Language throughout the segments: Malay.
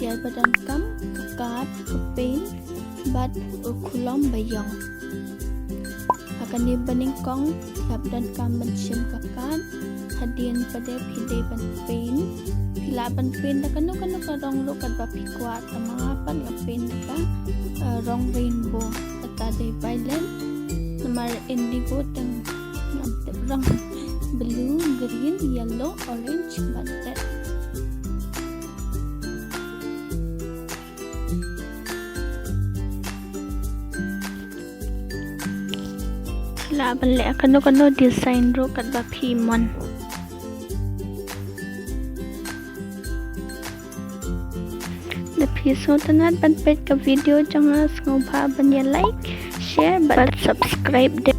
Kiat badan kam kakat kepin bat kulom bayong. Akan ni baning kong kiat badan kam bencim kakat hadian pada pide ban pin pila ban pin da kanu karong lo kat ba pikwat tamapan ka pin ka rong rainbow kata de violet namar indigo tang rong blue green yellow orange but red. Laban le kano design ro kat ba phimon. The piso tanat ban pet ka video jangan ngobha ban ya like, share but subscribe de.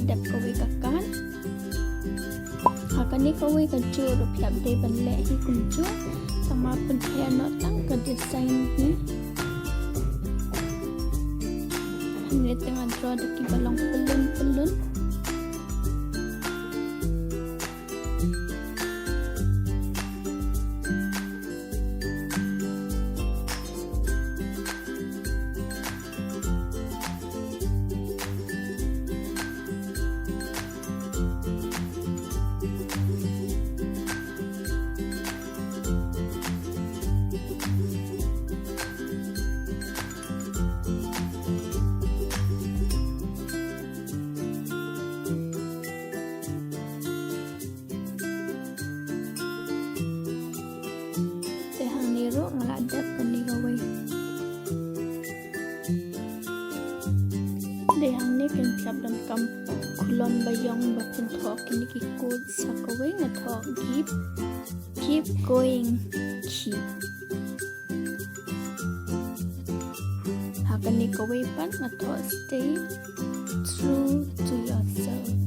Dap kawai kakan akan ni kawai kecil rupiah deh balik hi kuncu sama penpaya notang ke desain ni tengah draw deki balong pelun ngeladap kani kawai dehang ni kan tiap dan kam kulon bayong bapun thok kini ki kod sa kawai ngathok keep going keep hakan ni kawai pan ngathok stay true to yourself.